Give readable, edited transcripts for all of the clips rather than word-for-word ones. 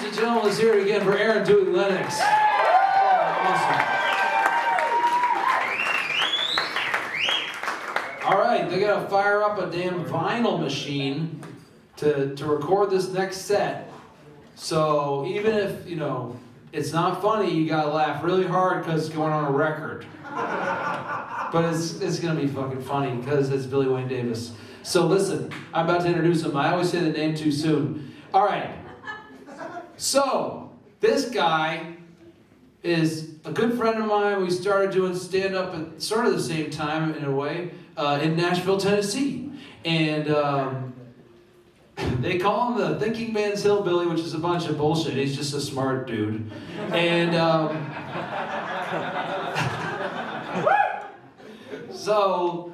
and gentlemen, let's hear it again for Aaron Dewey Lennox. Awesome. All right, they gotta fire up a damn vinyl machine to record this next set. So even if, you know, it's not funny, you gotta laugh really hard because it's going on a record. But it's gonna be fucking funny because it's Billy Wayne Davis. So listen, I'm about to introduce him. I always say the name too soon. All right. So this guy is a good friend of mine. We started doing stand-up at sort of the same time in a way in Nashville, Tennessee. And they call him the thinking man's hillbilly, which is a bunch of bullshit. He's just a smart dude. And so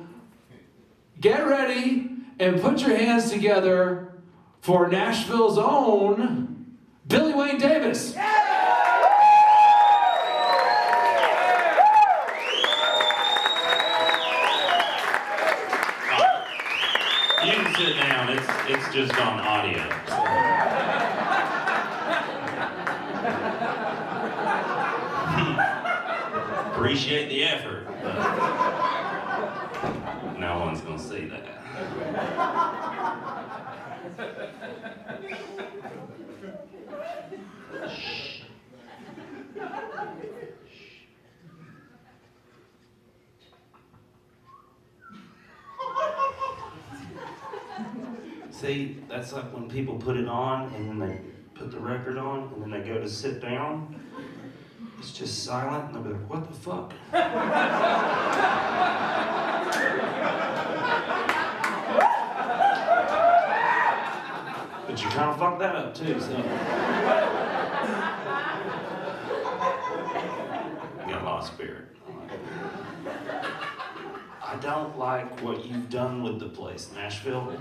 get ready and put your hands together for Nashville's own Billy Wayne Davis. You can sit down. It's just on audio. Appreciate the effort. No one's gonna see that. See, that's like when people put it on and then they put the record on and then they go to sit down. It's just silent and they'll be like, what the fuck? But you kind of fucked that up too, so. You got a lot of spirit. I don't like what you've done with the place, Nashville.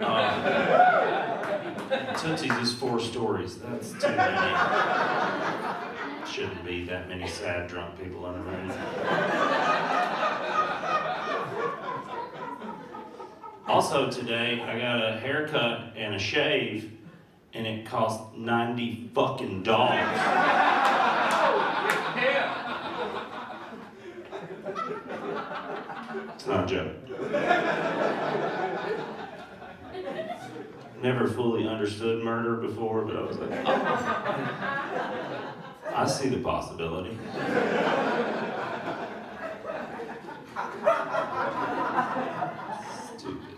Tootsie's is 4 stories. That's too many. Shouldn't be that many sad drunk people underneath. Also today, I got a haircut and a shave, and it cost $90 fucking dollars. It's not a joke. Never fully understood murder before, but I was like, oh, I see the possibility. Stupid.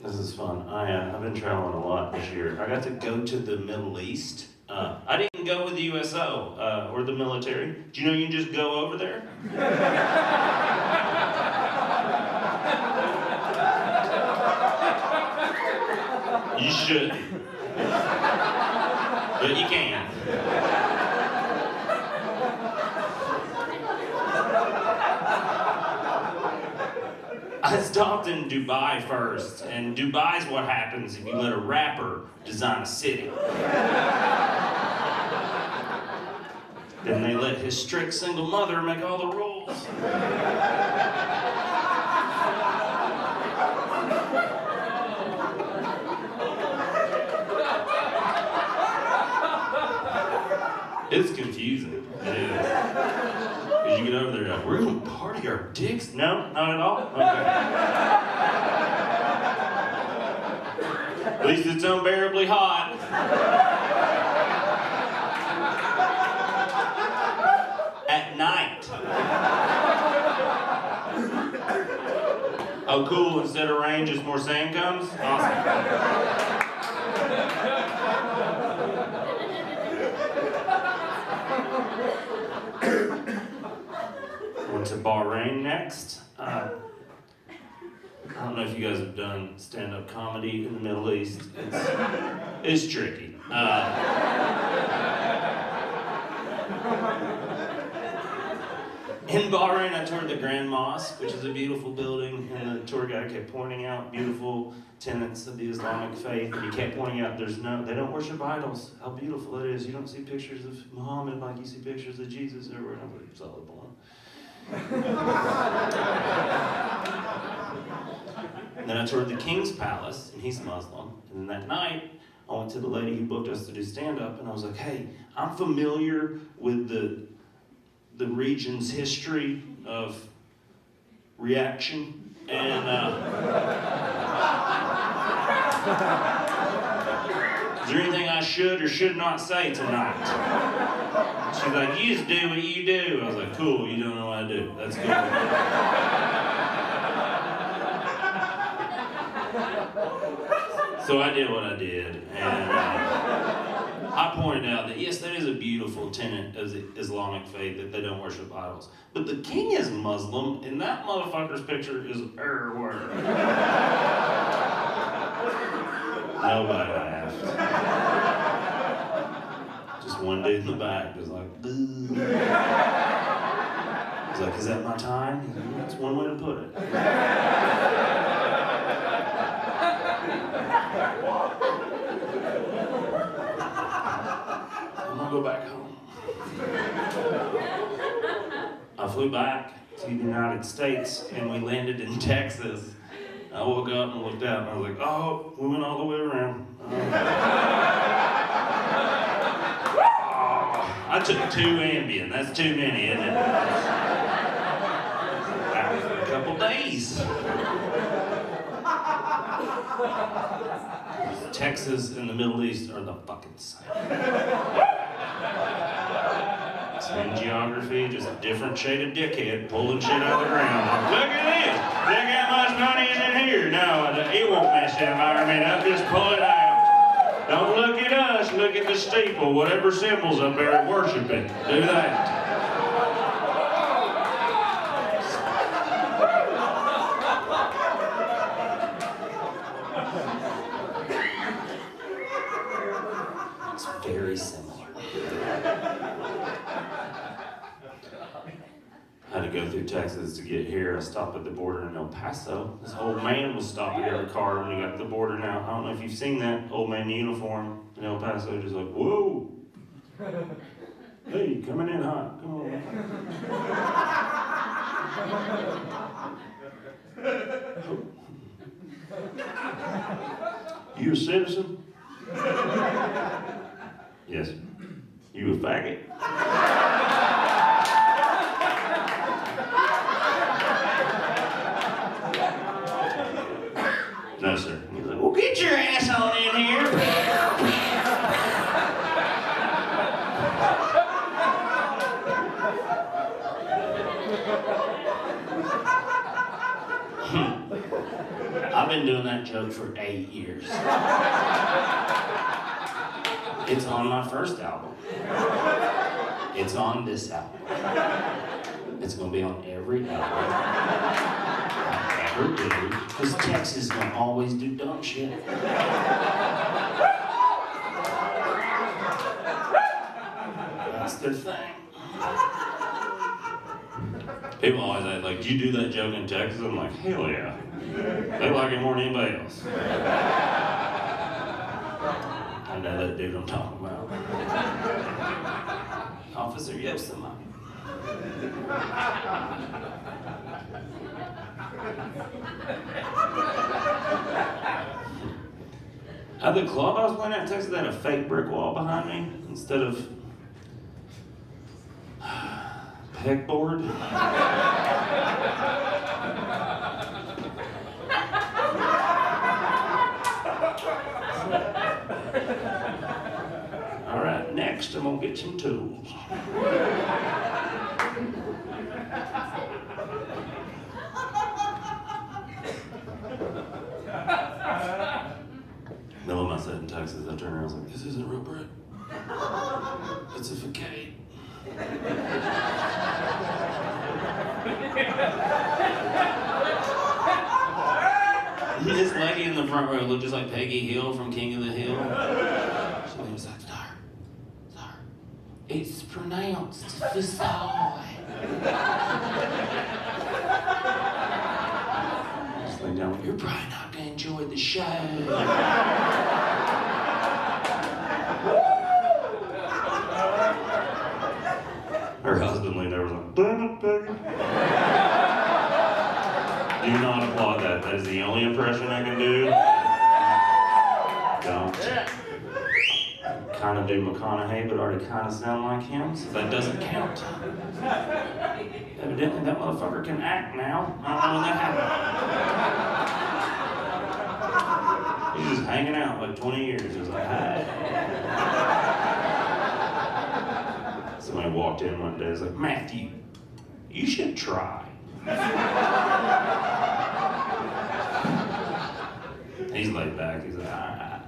This is fun. I've been traveling a lot this year. I got to go to the Middle East. I didn't go with the USO or the military. Do you know you can just go over there? You should. But you can. I stopped in Dubai first, and Dubai's what happens if you let a rapper design a city. Then they let his strict single mother make all the rules. It's confusing. It is. Because you get over there and like, we're going to party our dicks? No, not at all? Okay. At least it's unbearably hot. At night. Oh, cool. Instead of rain, just more sand comes? Awesome. Went to Bahrain next. I don't know if you guys have done stand-up comedy in the Middle East. It's tricky. In Bahrain, I toured the Grand Mosque, which is a beautiful building, and the tour guide kept pointing out beautiful tenets of the Islamic faith, and he kept pointing out they don't worship idols, how beautiful it is. You don't see pictures of Muhammad like you see pictures of Jesus everywhere. And I was like, solid blunt. And then I toured the King's Palace, and he's Muslim, and that night, I went to the lady who booked us to do stand-up, and I was like, hey, I'm familiar with the region's history of reaction, and is there anything I should or should not say tonight? She's like, you just do what you do. I was like, cool, you don't know what I do. That's cool. So I did what I did, and I pointed out that yes, that is a beautiful tenet of the Islamic faith that they don't worship idols. But the king is Muslim, and that motherfucker's picture is everywhere. Nobody laughed. Just one dude in the back was like, boo. I was like, is that my time? He's like, that's one way to put it. I'm gonna go back home. I flew back to the United States and we landed in Texas. I woke up and looked out and I was like, oh, we went all the way around. I took 2 Ambien. That's too many, isn't it? Out for a couple days. Texas and the Middle East are the fucking same. Same geography, just a different shade of dickhead pulling shit out of the ground. Look at this! Look how much money is in here. No, it won't mess the environment up. Just pull it out. Don't look at us. Look at the steeple. Whatever symbols up there, worship it. Do that. It's very similar. I had to go through Texas to get here. I stopped at the border in El Paso. This old man was stopping every car when we got to the border now. I don't know if you've seen that old man in uniform in El Paso, just like, whoa. Hey, coming in hot. Come on, man. You a citizen? Yes. You a faggot? No, sir. He's like, well, get your ass on in here. I've been doing that joke for 8 years. It's on my first album. It's on this album. It's going to be on every album I ever do, because Texas don't always do dumb shit. That's their thing. People always say, like, do you do that joke in Texas? I'm like, hell yeah. They like it more than anybody else. I know that dude I'm talking about. Officer Yosemite. At the club I was playing at in Texas, they had a fake brick wall behind me instead of pegboard. All right, next I'm gonna get some tools. No one I said in Texas, I turned around and was like, this isn't real brick. It's a facade. This lady in the front row looked just like Peggy Hill from King of the Hill. She was like, sir, it's pronounced facade. Just like, no, you're probably not going to enjoy the show. Her husband leaned over and was like, damn it, Peggy. Do not applaud that. That is the only impression I can do. Don't. trying to do McConaughey, but already kind of sound like him, so that doesn't count. Evidently, that motherfucker can act now. I don't know when that happened. He's just hanging out like 20 years. He was like, hi. Somebody walked in one day and was like, Matthew, you should try. He's laid back. He's like, all right.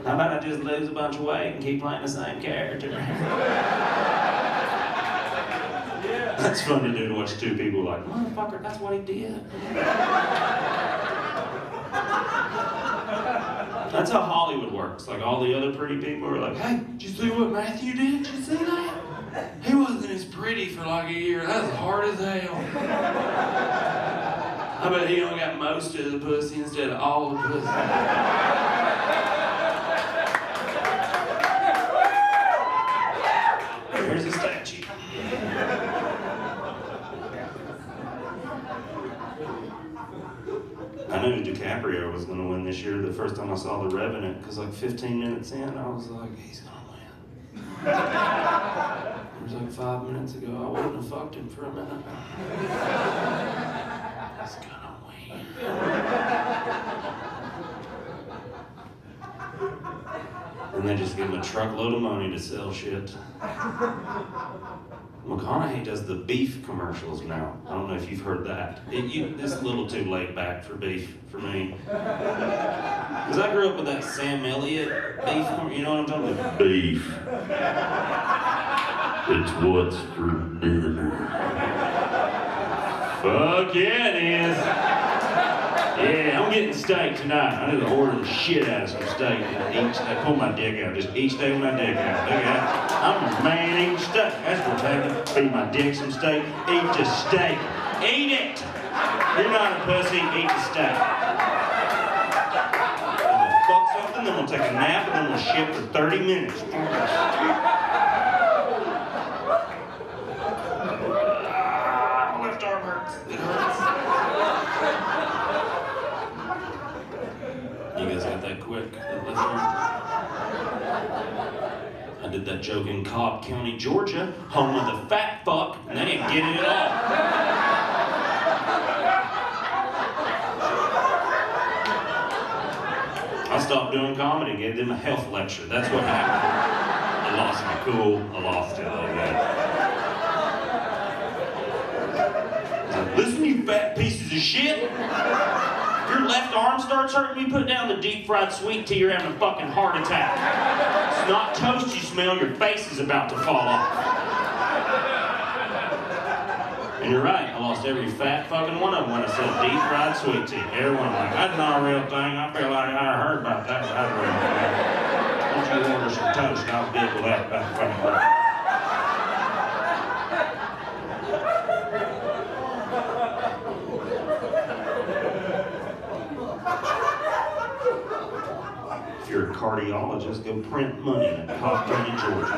How about I just lose a bunch of weight and keep playing the same character? That's fun to do, to watch two people like, motherfucker, that's what he did. That's how Hollywood works. Like, all the other pretty people are like, hey, did you see what Matthew did? Did you see that? He wasn't as pretty for like a year. That was hard as hell. I bet he only got most of the pussy instead of all the pussy. There's a statue. I knew DiCaprio was going to win this year the first time I saw The Revenant, because like 15 minutes in, I was like, he's going to win. It was like 5 minutes ago, I wouldn't have fucked him for a minute. He's going to win. And they just give him a truckload of money to sell shit. McConaughey does the beef commercials now. I don't know if you've heard that. It's a little too laid back for beef for me. Because I grew up with that Sam Elliott beef, you know what I'm talking about? Beef. It's what's for dinner. Fuck yeah, it is. Yeah, I'm getting steak tonight. I need to order the shit out of some steak. I pull my dick out. Just each day with my dick out. Look at that. I'm a man eating steak. That's what's happening. Feed my dick some steak. Eat the steak. Eat it. You're not a pussy. Eat the steak. We'll fuck something, then we'll take a nap, and then we'll shit for 30 minutes. My left arm hurts. It hurts. You guys got that quick? I did that joke in Cobb County, Georgia, home of the fat fuck, and they didn't get it at all. I stopped doing comedy, gave them a health lecture. That's what happened. I lost my cool. I lost it like that. Listen, you fat pieces of shit. Your left arm starts hurting me, put down the deep fried sweet tea, you're having a fucking heart attack. It's not toast you smell, your face is about to fall off. And you're right, I lost every fat fucking one of them when I said deep fried sweet tea. Everyone like, that's not a real thing, I feel like I heard about that. Why don't you order some toast, I'll deal with that fucking thing. If you're a cardiologist, go print money in Cobb County, Georgia.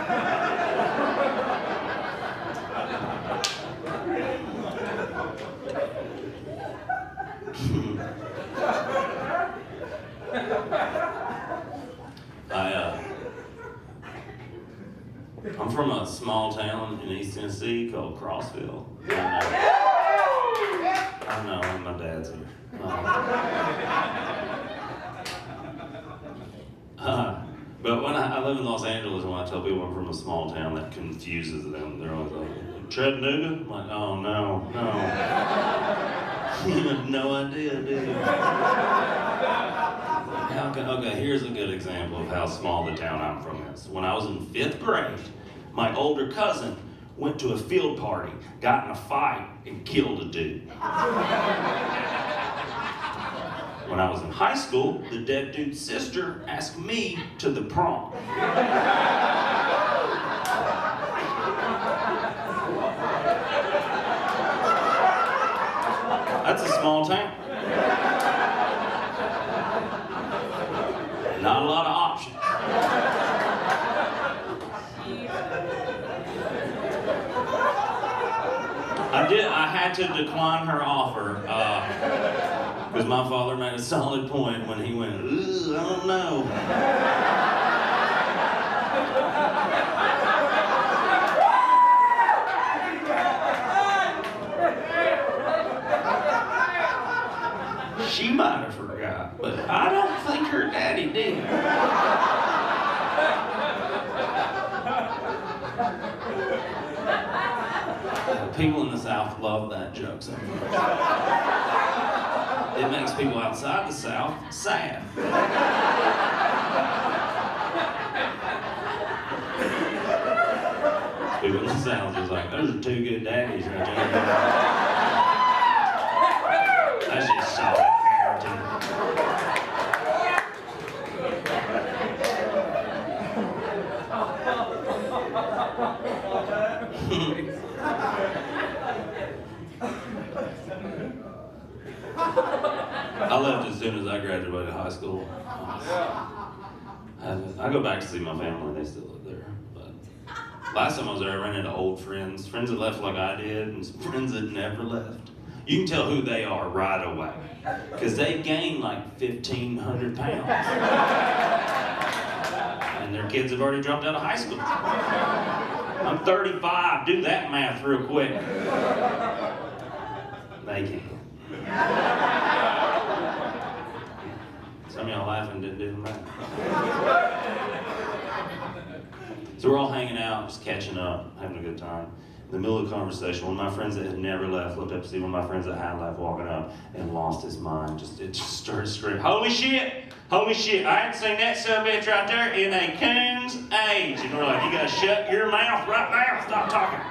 I'm from a small town in East Tennessee called Crossville. I know, my dad's here. But when I live in Los Angeles, when I tell people I'm from a small town, that confuses them. They're always like, Chattanooga? I'm like, oh, no. You have no idea, do you? Okay, here's a good example of how small the town I'm from is. When I was in 5th grade, my older cousin went to a field party, got in a fight, and killed a dude. When I was in high school, the dead dude's sister asked me to the prom. That's a small town. Not a lot of options. I had to decline her offer. Because my father made a solid point when he went, ooh, I don't know. She might have forgot, but I don't think her daddy did. People in the South love that joke so much. It makes people outside the South sad. People in the South is like, those are two good daddies right there. That's just solid parenting. I left as soon as I graduated high school. I go back to see my family, they still live there. But last time I was there, I ran into old friends that left like I did, and some friends that never left. You can tell who they are right away, because they gained like 1,500 pounds. And their kids have already dropped out of high school. I'm 35, do that math real quick. They can. Some of y'all laughing didn't do the math. So we're all hanging out, just catching up, having a good time. In the middle of the conversation, one of my friends that had never left looked up to see one of my friends that had left walking up and lost his mind. It just started screaming, holy shit! Holy shit, I hadn't seen that subbitch right there in a coon's age. And we're like, you gotta shut your mouth right now, stop talking.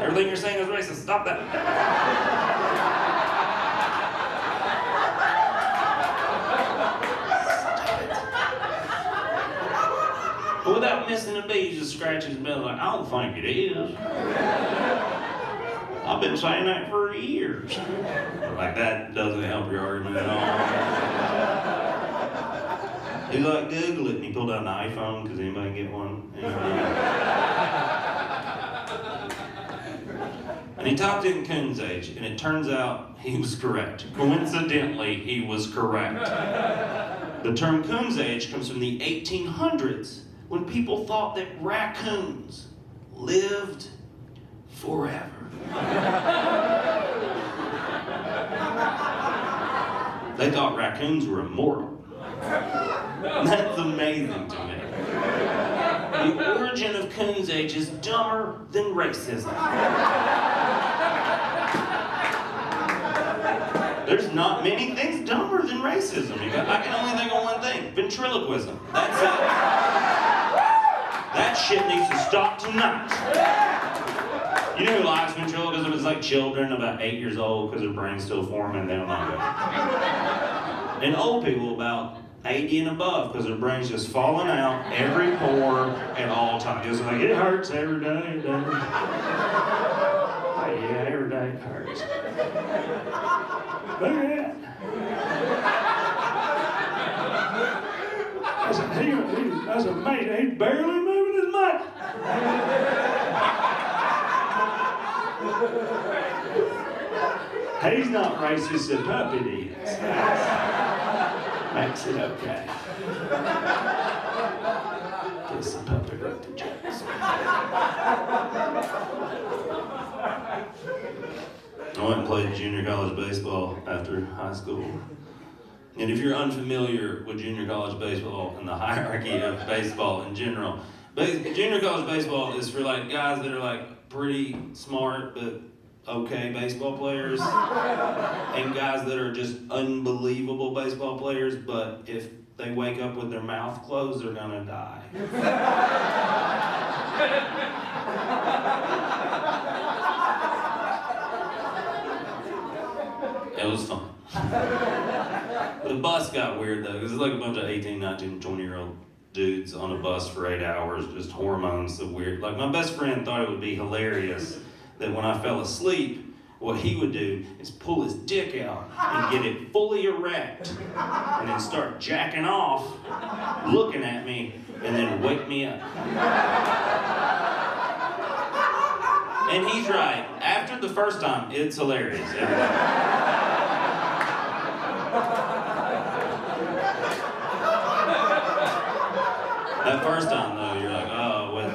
Everything you're saying is racist, stop that. But without missing a beat, he just scratches his belly like, I don't think it is. I've been saying that for years. Like, that doesn't help your argument at all. He's like, Google it, and he pulled out an iPhone, because anybody get one? And he typed in coon's age, and it turns out he was correct. Coincidentally, he was correct. The term coon's age comes from the 1800s, when people thought that raccoons lived forever. They thought raccoons were immortal. That's amazing to me. The origin of coon's age is dumber than racism. There's not many things dumber than racism. I can only think of one thing: ventriloquism. That's it. That shit needs to stop tonight. You know who likes ventriloquism? It's like children about 8 years old because their brain's still forming and they don't know it. And old people about 80 and above because their brain's just falling out every pore at all times. Just like, it hurts every day. It does. Oh yeah, every day it hurts. Look at that. That's amazing. He's barely moving his mouth. He's not racist, the puppet is. Makes it okay. Guess the puppet wrote the jokes. I went and played junior college baseball after high school. And if you're unfamiliar with junior college baseball and the hierarchy of baseball in general, junior college baseball is for like guys that are like pretty smart but okay baseball players, and guys that are just unbelievable baseball players, but if they wake up with their mouth closed, they're gonna die. It was fun. The bus got weird though, because it's like a bunch of 18, 19, 20-year-old dudes on a bus for 8 hours, just hormones, so weird. Like, my best friend thought it would be hilarious that when I fell asleep, what he would do is pull his dick out and get it fully erect, and then start jacking off, looking at me, and then wake me up. And he's right. After the first time, it's hilarious. That first time though, you're like, oh, what?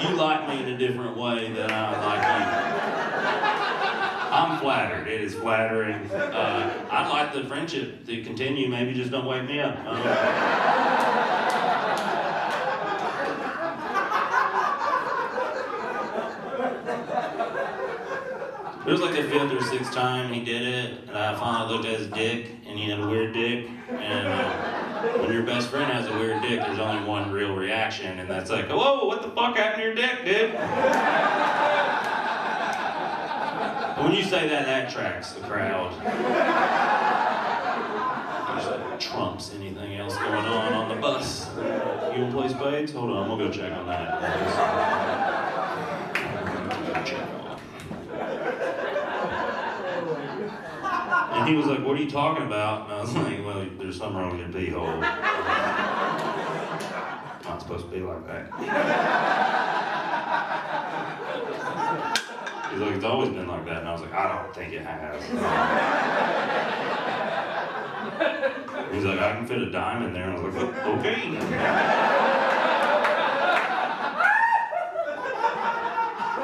You like me in a different way than I like you. I'm flattered. It is flattering. I'd like the friendship to continue. Maybe just don't wake me up. It was like the 5th or 6th time he did it, and I finally looked at his dick, and he had a weird dick. And when your best friend has a weird dick, there's only one real reaction, and that's like, whoa, what the fuck happened to your dick, dude? When you say that, that attracts the crowd. Usually trumps anything else going on the bus. You wanna play spades? Hold on, we'll go check on that. And he was like, what are you talking about? And I was like, well, there's something wrong with your pee hole. Not supposed to be like that. He's like, it's always been like that. And I was like, I don't think it has. He's like, I can fit a dime in there. And I was like, okay.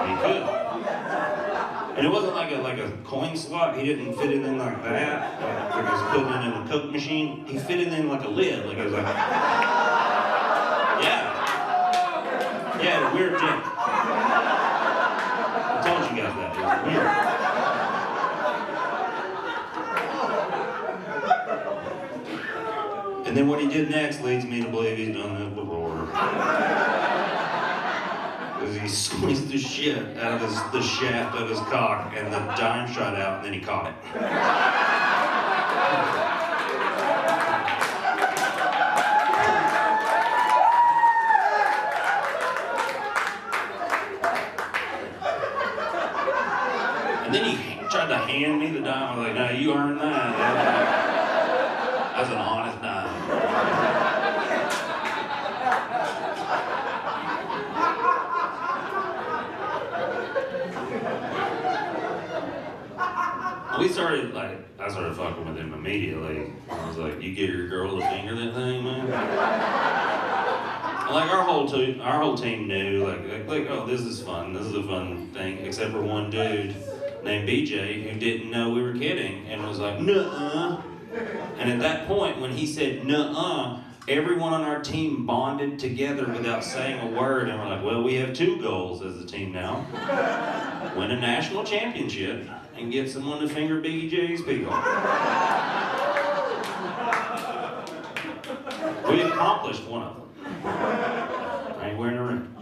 He could. And it wasn't like a coin slot. He didn't fit it in like that. Like I was putting it in a Coke machine. He fit it in like a lid. Like it was like, yeah. Yeah, a weird dick. I told you guys that. It was weird. And then what he did next leads me to believe he's done that before. He squeezed the shit out of the shaft of his cock, and the dime shot out, and then he caught it. And then he tried to hand me the dime. I was like, no, you earned that. That's an honest dime. We started, I started fucking with him immediately. I was like, you get your girl to finger that thing, man? And our whole team knew, oh, this is fun. This is a fun thing, except for one dude named BJ who didn't know we were kidding and was like, nuh-uh. And at that point, when he said, nuh-uh, everyone on our team bonded together without saying a word, and we're like, well, we have 2 goals as a team now. Win a national championship and get someone to finger Biggie J's people. We accomplished one of them. I ain't wearing a ring.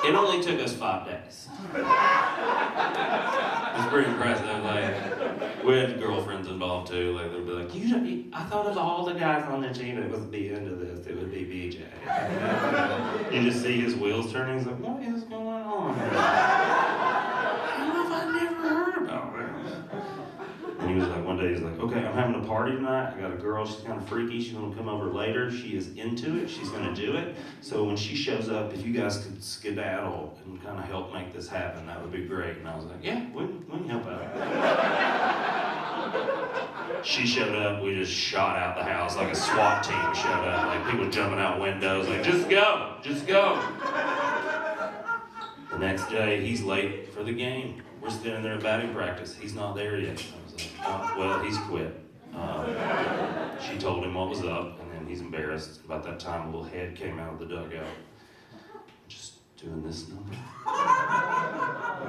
It only took us 5 days. It was pretty impressive. We had girlfriends involved too. They'd be like, I thought of all the guys on the team that would be into this, it would be BJ. You just see his wheels turning. He's like, what is going on? How have I never heard about this? And he was like, one day he's like, okay, I'm having a party tonight. I got a girl, she's kind of freaky. She's going to come over later. She is into it. She's going to do it. So when she shows up, if you guys could skedaddle and kind of help make this happen, that would be great. And I was like, yeah, we can help out. She showed up. We just shot out the house like a SWAT team showed up. People jumping out windows. Just go. Just go. The next day, he's late for the game. We're standing there at batting practice. He's not there yet. I was like, oh, well, he's quit. She told him what was up, and then he's embarrassed. About that time, a little head came out of the dugout. Just doing this number.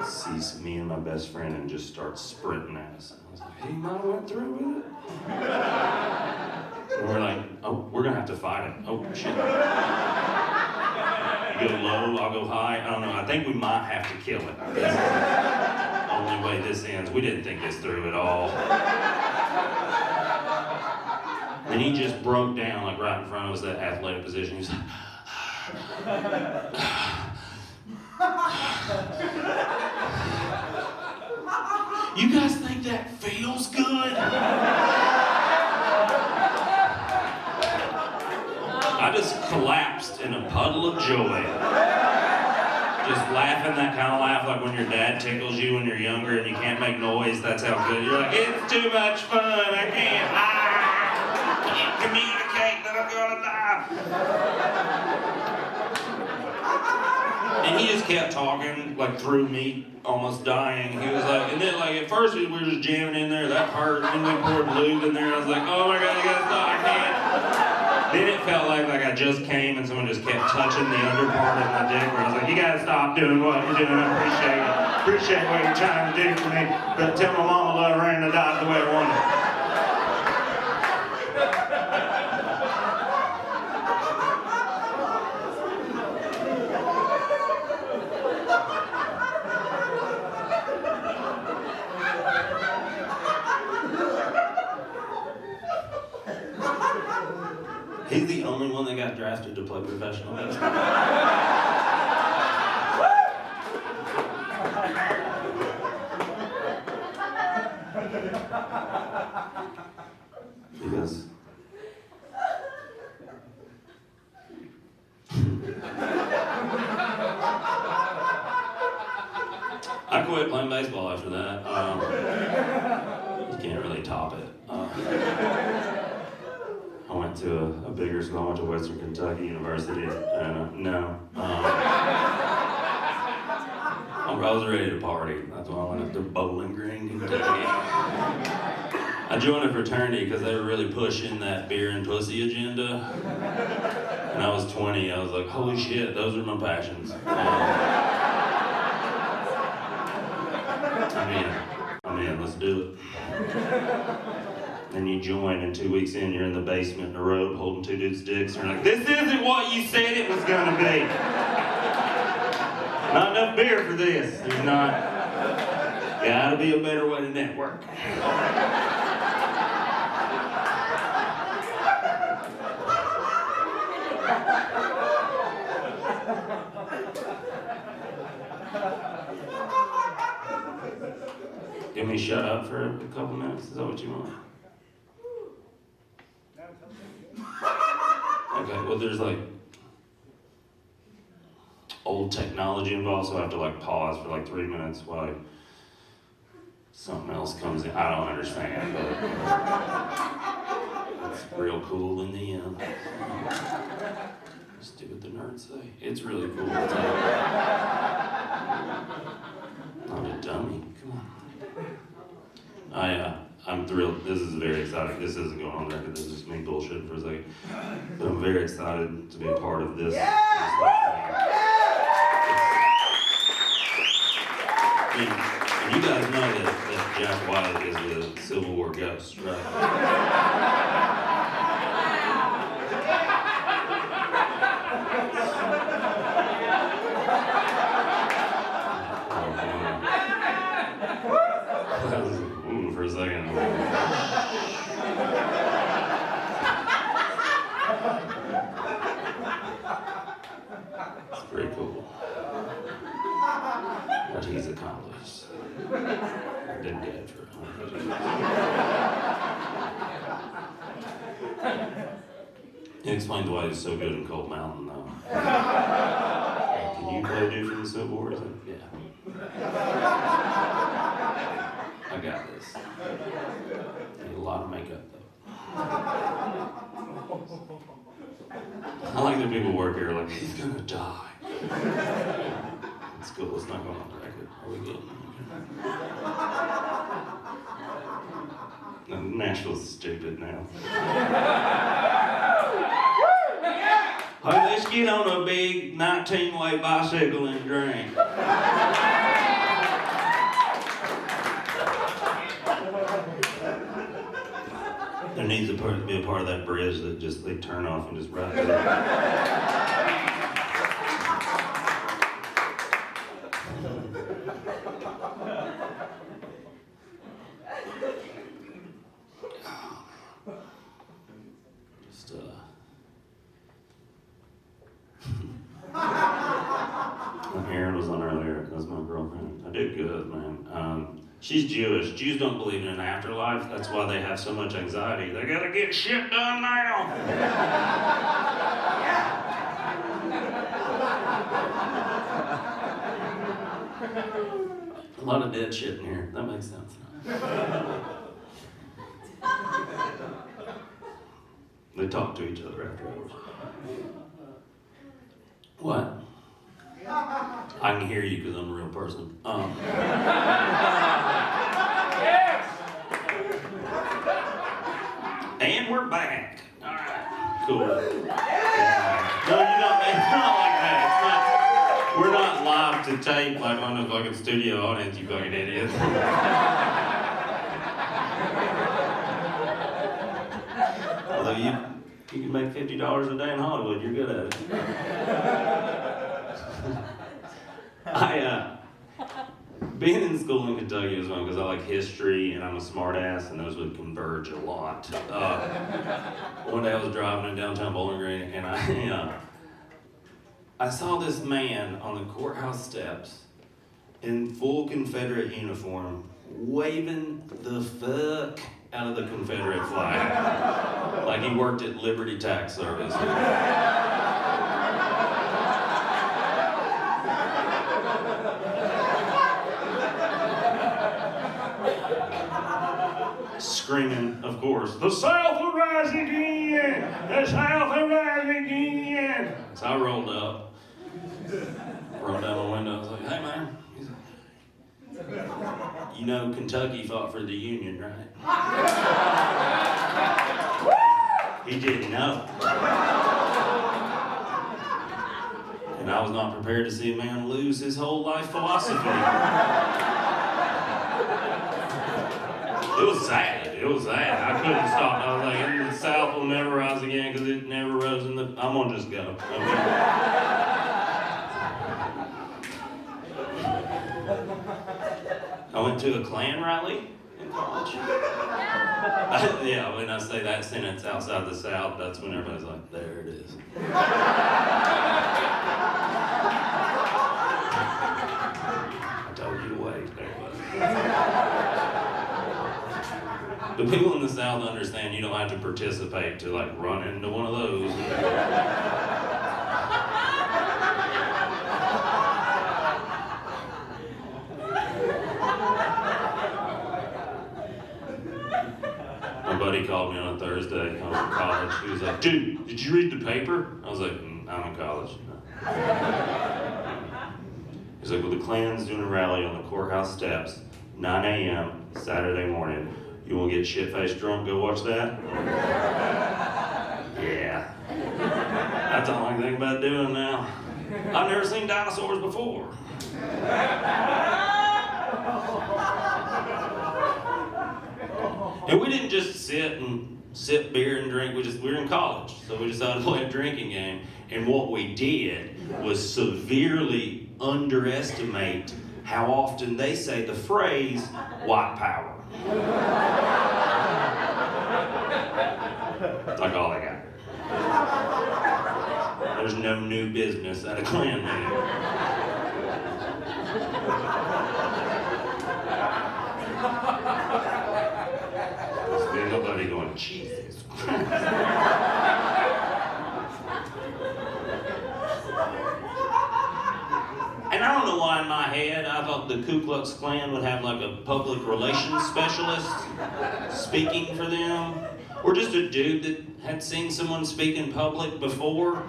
Sees me and my best friend and just starts sprinting at us. And I was like, he might have went through with it. And we're like, oh, we're gonna have to fight him. Oh, shit. You go low, I'll go high. I don't know, I think we might have to kill it. That's the only way this ends. We didn't think this through at all. And he just broke down right in front of us, that athletic position. He was like, you guys think that feels good? I I just collapsed in a puddle of joy. Just laughing that kind of laugh like when your dad tickles you when you're younger and you can't make noise. That's how good. You're like, it's too much fun. I can't communicate that I'm gonna die. And he just kept talking like through me, almost dying. He was like, and then like at first we were just jamming in there. That hurt. And then we poured lube in there. And I was like, oh my God, you gotta stop. I can't. Then it felt like I just came and someone just kept touching the under part of my dick where I was like, you gotta stop doing what you're doing, I appreciate it. Appreciate what you're trying to do for me, but tell my mama I love her and I died the way I wanted. He's the only one that got drafted to play professional baseball. Because I quit playing baseball after that. You can't really top it. I went to a bigger school. I went to Western Kentucky University, and no. I was ready to party. That's why I went up to Bowling Green, Kentucky. I joined a fraternity because they were really pushing that beer and pussy agenda. And I was 20. I was like, holy shit, those are my passions. I'm in, let's do it. Then you join, and 2 weeks in, you're in the basement in a robe holding two dudes' dicks, and you're like, this isn't what you said it was gonna be. Not enough beer for this. There's not. Gotta be a better way to network. Give me shut up for a couple minutes. Is that what you want? Okay, well there's like old technology involved, so I have to like pause for like 3 minutes while something else comes in. I don't understand, but it's real cool in the end. Just do what the nerds say. It's really cool. It's like, not a dummy. Come on. I'm thrilled. This is very exciting. This isn't going on record. This is just me bullshitting for a second. But I'm very excited to be a part of this. And you guys know that Jack White is a Civil War ghost, right? For a second. It's pretty cool. What he's accomplished. I didn't get it for He explained why he's so good in Cold Mountain, though. Can you play a dude from the Civil War? He's like, yeah. I got this. Need a lot of makeup, though. I like that people work here like, he's gonna die. It's cool, it's not going on the record. Are we good? No, Nashville's stupid now. Hey, let's get on a big 19-way bicycle and drink. There needs to be a part of that bridge that just they turn off and just ride it. Just Aaron was on earlier. That's my girlfriend. I did good, man. She's Jewish. Jews don't believe in an afterlife. That's why they have so much anxiety. They gotta get shit done now. A lot of dead shit in here. That makes sense. They talk to each other after hours. What? I can hear you because I'm a real person. And we're back. All right, cool. No, it's not like that. It's not. We're not live to tape like on a fucking studio audience, you fucking idiots. Although you can make $50 a day in Hollywood, you're good at it. Being in school in Kentucky was fun because I like history and I'm a smart ass and those would converge a lot. One day I was driving in downtown Bowling Green and I saw this man on the courthouse steps in full Confederate uniform waving the fuck out of the Confederate flag. Like he worked at Liberty Tax Service. Screaming, of course, the South will rise again! The South will rise again! So I rolled up, rolled down my window, I was like, hey man. He's like, you know Kentucky fought for the Union, right? He didn't know. And I was not prepared to see a man lose his whole life philosophy. It was sad. It was sad. I couldn't stop. I was like, the South will never rise again because it never rose in the... I'm gonna just go. I went to a Klan rally in college. Yeah, when I say that sentence outside the South, that's when everybody's like, there it is. I told you to wait. There it was. The people in the South understand you don't have to participate to like run into one of those. My buddy called me on a Thursday coming from college. He was like, dude, did you read the paper? I was like, I'm in college. He's like, well, the Klan's doing a rally on the courthouse steps, 9 a.m. Saturday morning. You want to get shit-faced drunk, go watch that? Yeah. That's all I can think about doing now. I've never seen dinosaurs before. And we didn't just sit and sip beer and drink, we were in college, so we decided to play a drinking game. And what we did was severely underestimate how often they say the phrase, white power. That's like all I got. There's no new business at a Klan meeting. There's nobody going, Jesus Christ. And I don't know why in my head I thought the Ku Klux Klan would have like a public relations specialist speaking for them. Or just a dude that had seen someone speak in public before.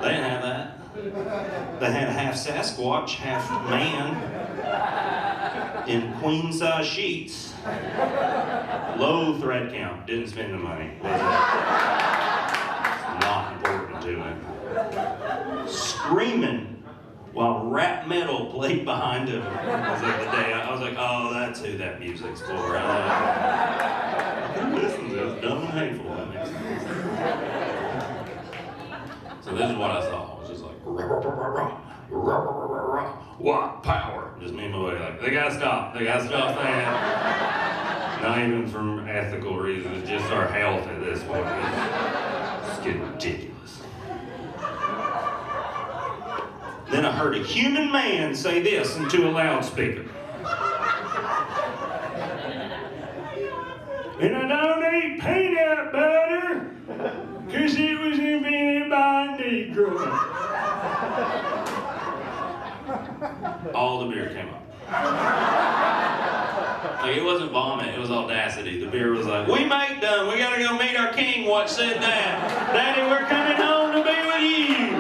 They didn't have that. They had half Sasquatch, half man in queen-size sheets. Low thread count. Didn't spend the money. Was it? It's not important to him. Screaming while rap metal played behind him. I was like, oh, that's who that music's for. Listen to this, dumb and hateful. That makes sense. So this is what I saw. It was just like, what power? Just me and my buddy like, they gotta stop saying it. Not even from ethical reasons, just our health at this point. It's getting ridiculous. Then I heard a human man say this into a loudspeaker. And I don't eat peanut butter, because it was invented by a Negro. All the beer came up. Like, it wasn't vomit, it was audacity. The beer was like, we make done, we gotta go meet our king. What said that? Daddy, we're coming home to be with you.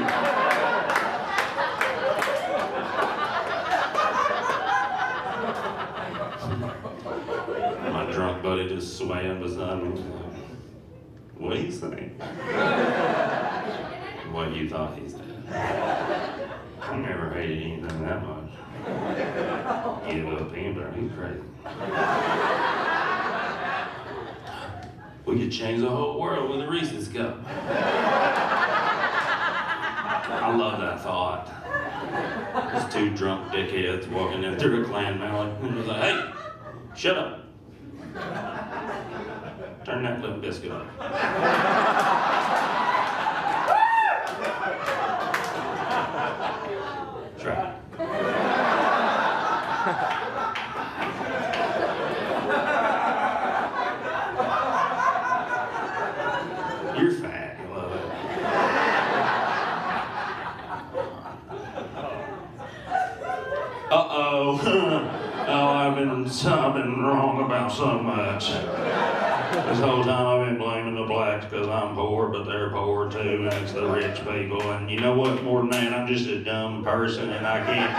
My drunk buddy just swaying beside me. What do you think? What you thought he said. I never hated anything that much. Give up peanut butter, he's crazy. We could change the whole world with a Reese's cup. I love that thought. These two drunk dickheads walking in through a Klan rally and was like, hey, shut up. Turn that Limp Biscuit on. Try it. You're fat, you love it. Uh-oh. Oh, I've been wrong about so much. This whole time I've been blaming the blacks because I'm poor, but they're poor too, and it's the rich people. And you know what, more than that, I'm just a dumb person, and I can't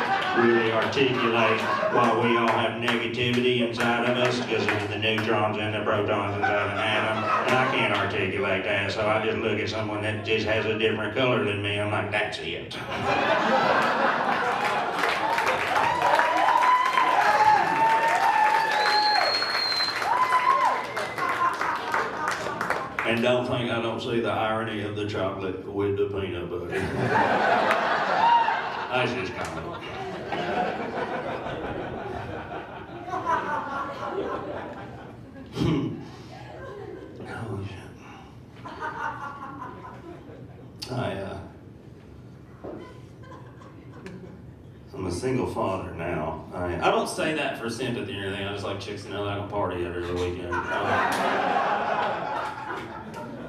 really articulate why we all have negativity inside of us because of the neutrons and the protons inside an atom, and I can't articulate that, so I just look at someone that just has a different color than me, I'm like, that's it. And don't think I don't see the irony of the chocolate with the peanut butter. That's just comedy. Holy shit. I'm a single father now. I don't say that for sympathy or anything. I just like chicks and I can party every other weekend.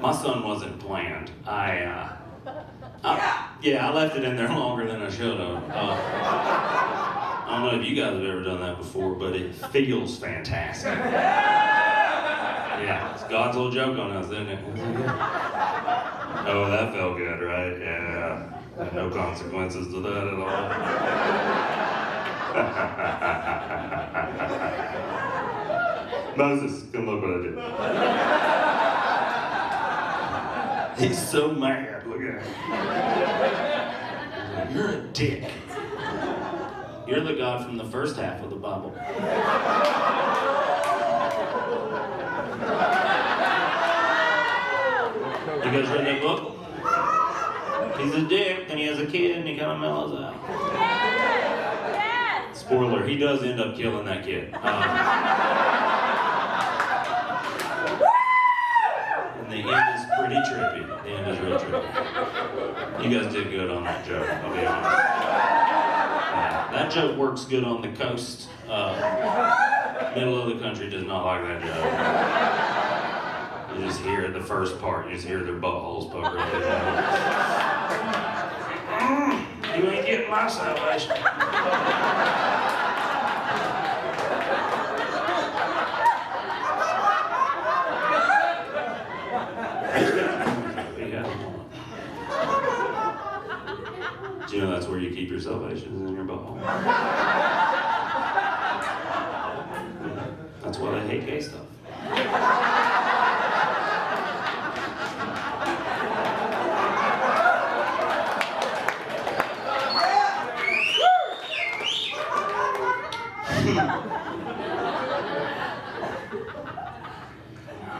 My son wasn't planned. I left it in there longer than I should have. I don't know if you guys have ever done that before, but it feels fantastic. Yeah, it's God's little joke on us, isn't it? Oh, that felt good, right? Yeah. No consequences to that at all. Moses, come look what I did. He's so mad, look at him. You're a dick. You're the God from the first half of the Bible. You guys read that book? He's a dick, and he has a kid, and he kind of mellows out. Yes! Spoiler, he does end up killing that kid. And the end is pretty trippy. The end is real trippy. You guys did good on that joke, I'll be honest. That joke works good on the coast. Middle of the country does not like that joke. You just hear it, the first part, you just hear their buttholes poke right out. You ain't getting my salvation. Do you know that's where you keep your salvation, is in your butthole? That's why I hate gay stuff.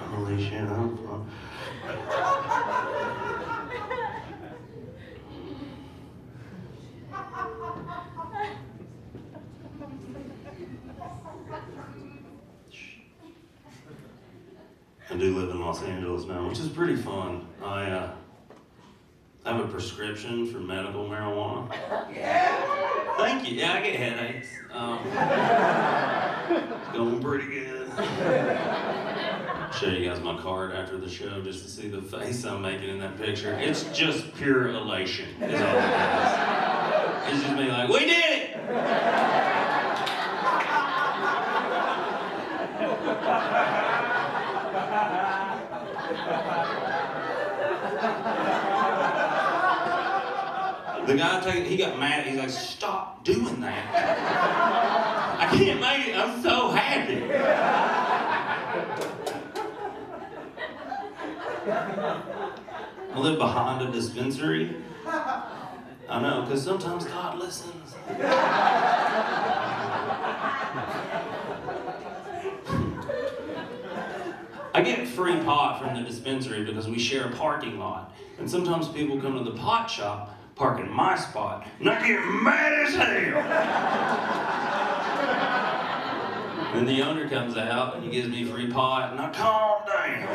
Holy shit, I'm fun. I do live in Los Angeles now, which is pretty fun. I have a prescription for medical marijuana. Yeah! Thank you. Yeah, I get headaches. It's going pretty good. show you guys my card after the show just to see the face I'm making in that picture. It's just pure elation, is all it is. It's just me like, we did it! The guy, he got mad. He's like, stop doing that. I can't make it. I'm so happy. I live behind a dispensary. I know, because sometimes God listens. I get free pot from the dispensary because we share a parking lot. And sometimes people come to the pot shop, park in my spot, and I get mad as hell. Then the owner comes out and he gives me free pot, and I calm down.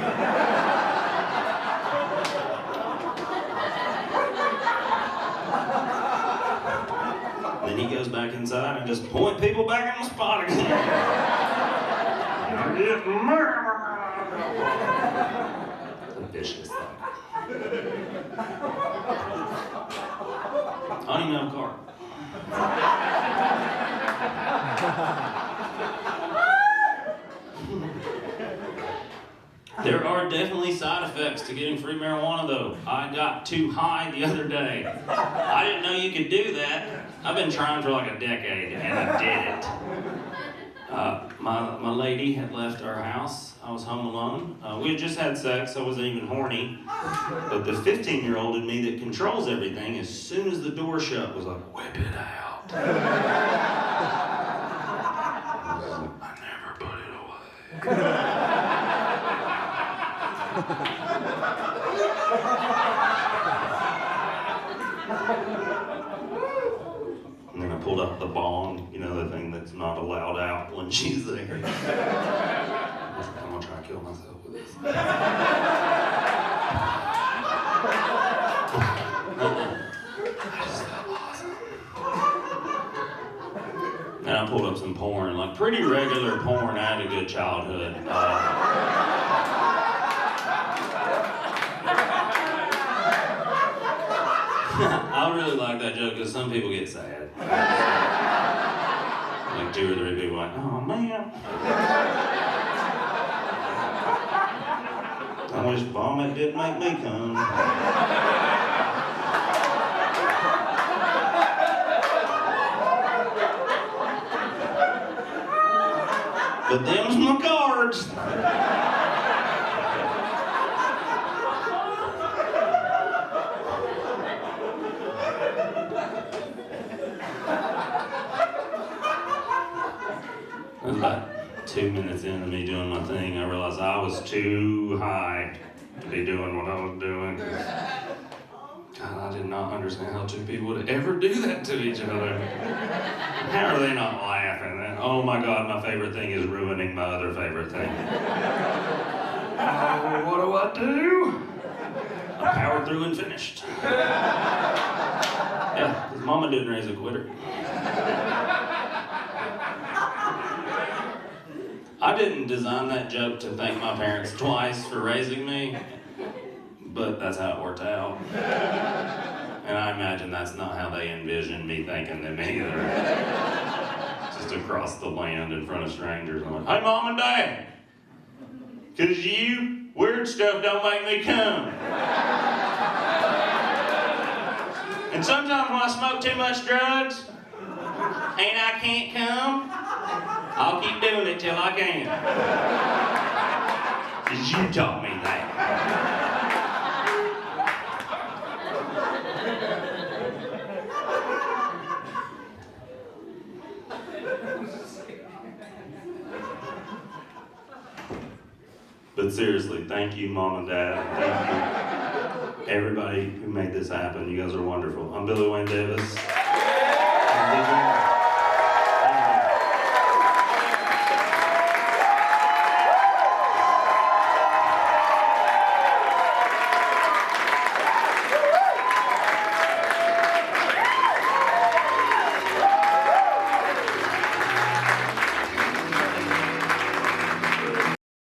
Then he goes back inside and just point people back in the spot again. I get mad. It's a vicious thing. I don't even have a car. There are definitely side effects to getting free marijuana, though. I got too high the other day. I didn't know you could do that. I've been trying for like a decade, and I did it. My lady had left our house. I was home alone. We had just had sex. I wasn't even horny. But the 15-year-old in me that controls everything, as soon as the door shut, was like, whip it out. I never put it away. And then I pulled out the bong, you know, the thing that's not allowed out when she's there. I'm gonna try to kill myself with this. And I pulled up some porn, like pretty regular porn. I had a good childhood. I really like that joke because some people get sad. Like 2 or 3 people like, oh man. I wish vomit didn't make me come. But them's my cards. It was about 2 minutes into me doing my thing, I realized I was too high to be doing what I was doing. God, I did not understand how 2 people would ever do that to each other. How are they not laughing? Oh my God, my favorite thing is ruining my other favorite thing. Oh, what do? I powered through and finished. Yeah, because Mama didn't raise a quitter. I didn't design that joke to thank my parents twice for raising me, but that's how it worked out. And I imagine that's not how they envisioned me thanking them either. Just across the land in front of strangers. I'm like, hey, Mom and Dad, 'cause you, weird stuff don't make me come. And sometimes when I smoke too much drugs and I can't come, I'll keep doing it till I can. 'Cause you taught me that. But seriously, thank you, Mom and Dad. Thank you, everybody who made this happen. You guys are wonderful. I'm Billy Wayne Davis.